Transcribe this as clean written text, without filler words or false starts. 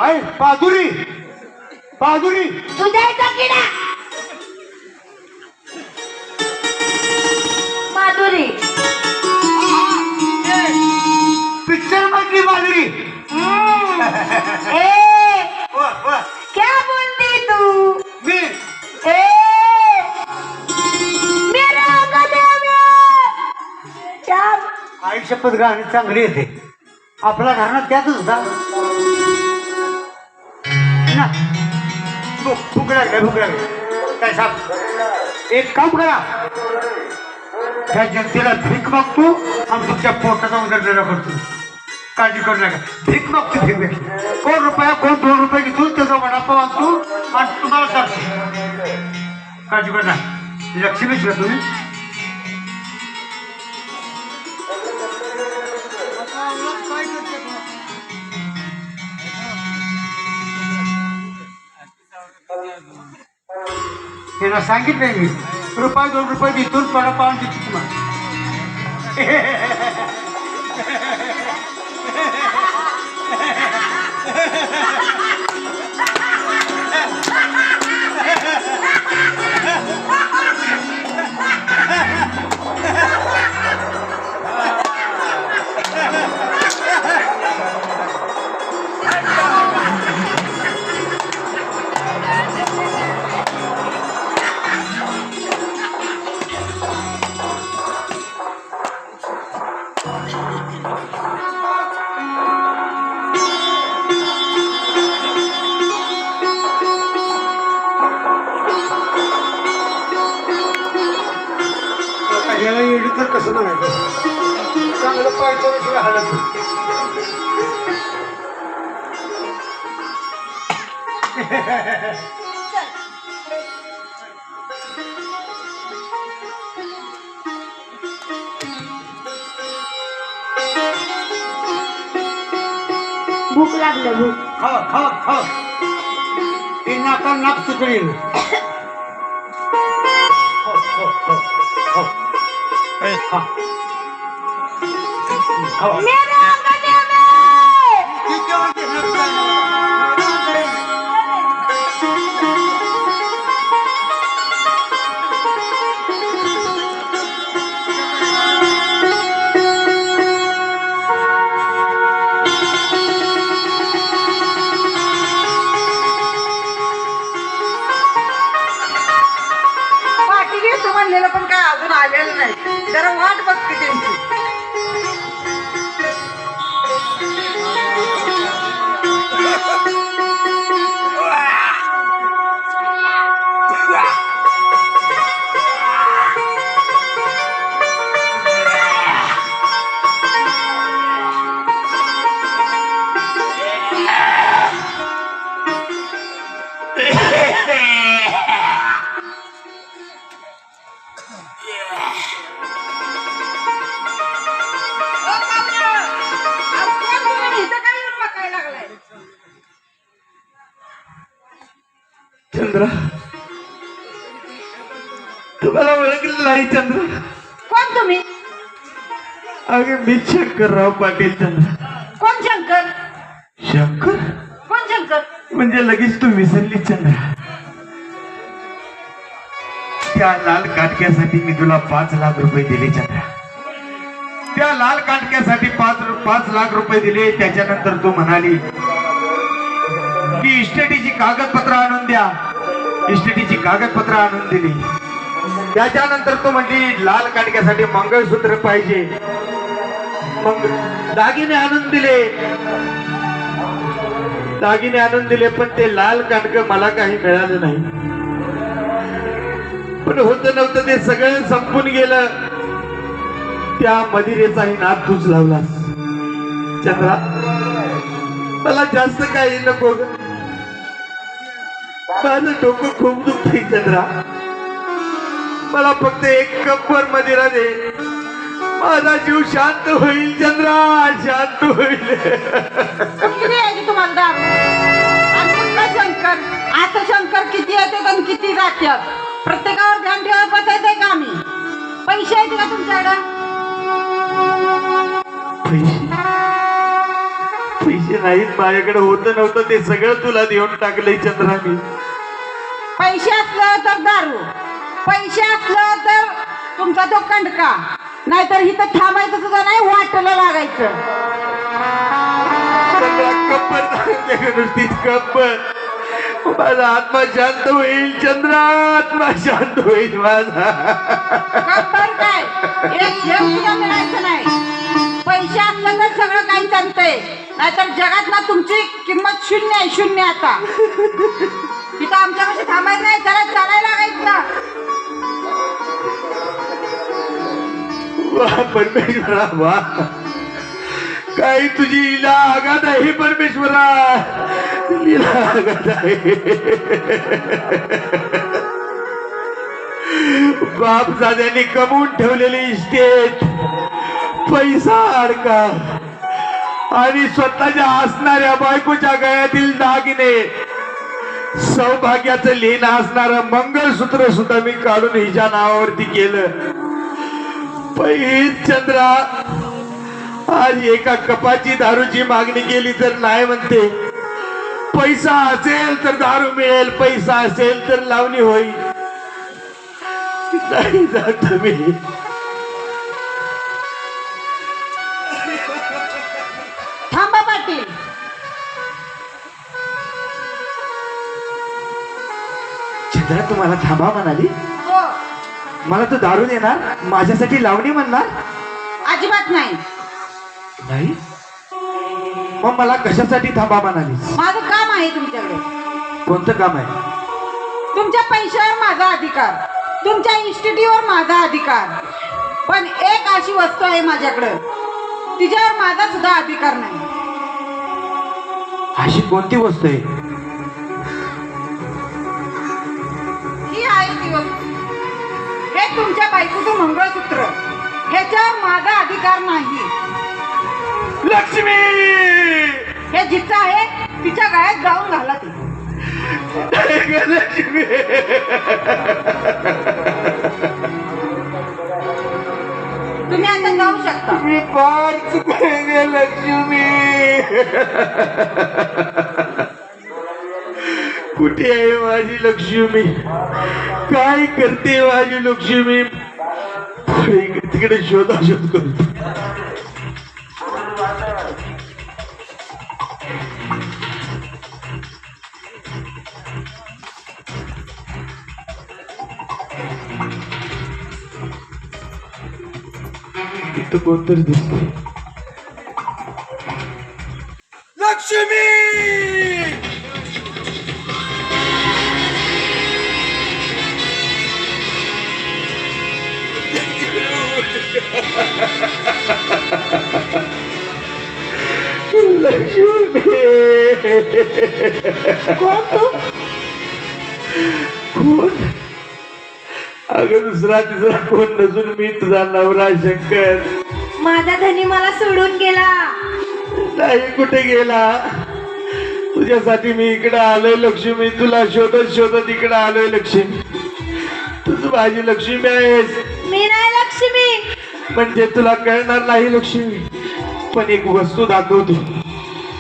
आहे बहादुरी बहादुरी तुझ्या इथं किडा माधुरी पिक्चर मधली बहादुरी ए क्या बोलती तू मी ए मेरा गले में क्या आई शपथ गाणी चांगली येते आपला घराण्यात त्यातच होता ना भूक लागली काय साहेब एक काम करा त्या जनतेला भीक मागतो आणि तुमच्या पोटाचा उदरनिर्वाह करतो काळजी करू नका भीक मागतो भीक भेटली कोण रुपया कोण 2 रुपये घेतो त्याचा वडापाव आणतो आणि तुम्हाला सांगतो काळजी करू नका लक्ष्मीच का तुम्ही त्यांना सांगितलंय मी रुपये 2 रुपये देतून वडापाव आणतो तुम्हाला याला येडी तर कसं नाही चांगलं पाहिजे हालत भूक लागलं भूक खावा खावा खावा ते नाका नाक सुकळील मेरा गले में पाठी घेतो म्हणलेलं पण काय अजून आलेलं नाही जरा वाट बघते त्यांची चंद्रा तुम्हाला ओळखलं नाही चंद्रा कोण तुम्ही अगे मी शंकरराव पाटील चंद्रा कोण शंकर शंकर कोण शंकर म्हणजे लगेच तू विसरली चंद्रा त्या लाल काटक्यासाठी मी तुला 5 लाख रुपये दिले चंद्रा त्या लाल काटक्यासाठी 5 लाख रुपये दिले त्याच्यानंतर तू म्हणाली की इस्टेटीची कागदपत्र आणून द्या इस्टेटीची कागदपत्र आणून दिली त्याच्यानंतर तू म्हणली लाल काटक्यासाठी मंगळसूत्र पाहिजे मग दागिने आणून दिले पण ते लाल काटक मला काही मिळालं नाही पण होत नव्हतं ते सगळं संपून गेलं त्या मदिरेचाही नाद तूच लावलास चंद्रा मला जास्त काही नको माझं डोकं खूप दुखते चंद्रा मला फक्त 1 कपवर मदिरा दे माझा जीव शांत होईल चंद्रा शांत होईल किती आहे तुम्हाला दारू आणि कुठला शंकर आता शंकर किती येतात आणि किती जातात प्रत्येकावर ध्यान ठेवत बसायचंय का आम्ही पैसे आहेत का तुमच्याकडं पैसे नाहीत, माझ्याकडे होतं नव्हतं ते सगळं तुला देऊन टाकलंय चंद्रा मी. पैसे असलं तर दारू, पैसे असलं तर तुमचा तो कंडका, नाहीतर इथं थांबायचं सुद्धा नाही, वाटलं लागायचं. चंद्रा कप्पर नुसतीच कप्पर. माझा आत्मा शांत होईल चंद्रा, आत्मा शांत होईल माझा. कंबर काय एक जेव सुद्धा मिळायचं नाही. पैसे असलं तर सगळं काही चालतंय, नाहीतर जगात ना तुमची किंमत शून्य आहे, शून्य. आता तिथं आमच्यापाशी थांबायचं नाही, जरा चालायला लागायचं. वा परमेश्वरा वा, काही तुझी लीला आगाध आहे परमेश्वरा, लीला आगाध आहे. बाप दाद्यांनी कमवून ठेवलेली इस्टेट, पैसा अडका आणि स्वतःच्या असणाऱ्या बायकोच्या गळ्यातील दागिने, सौभाग्याचं लेणं असणारं मंगळसूत्र सुद्धा मी काढून हिच्या नावावरती केलं. पैस चंद्रा, आज एका कपाची दारूची मागणी केली तर नाही म्हणते. पैसा असेल तर दारू मिळेल, पैसा असेल तर लावणी होईल. नाही जात मी. थांबा पाटील, चंद्रा तुम्हाला थांबा म्हणाली? हो. मला तो दारू देणार, माझ्यासाठी लावणी म्हणणार? अजिबात नाही. नाही, मग मला कशासाठी थांबा म्हणाली? माझं काम आहे तुमच्याकडे. कोणतं काम आहे? तुमच्या पैशावर माझा अधिकार, तुमच्या इन्स्टिट्यूटवर माझा अधिकार, पण एक अशी वस्तू आहे माझ्याकडं, तिच्यावर माझा सुद्धा अधिकार नाही. अशी कोणती वस्तू आहे? ही आहे ती वस्तू. हे तुमच्या बायकोचं मंगळसूत्र, ह्याच्यावर माझा अधिकार नाही. लक्ष्मी, हे जिचं आहे तिच्या गळ्यात जाऊन घाला ते. लक्ष्मी, तुम्ही आता जाऊ शकता. मी फार चुकले लक्ष्मी. कुठे आहे माझी लक्ष्मी? काय करते माझी लक्ष्मी? तिकडे शोध करतो. इथं कोणतरी दिसतंय. लक्ष्मी, कोण तू? कोण? अगं दुसरा तिसरा कोण नसून मी तुझा नवरा शंकर. माझा धनी मला सोडून गेला. नाही कुठे गेला? तुझ्यासाठी मी इकडे आलोय लक्ष्मी, तुला शोधत शोधत इकडे आलोय लक्ष्मी. तुझ माझी लक्ष्मी आहेस. मी नाही लक्ष्मी. म्हणजे तुला कळणार नाही लक्ष्मी, पण एक वस्तू दाखवतो.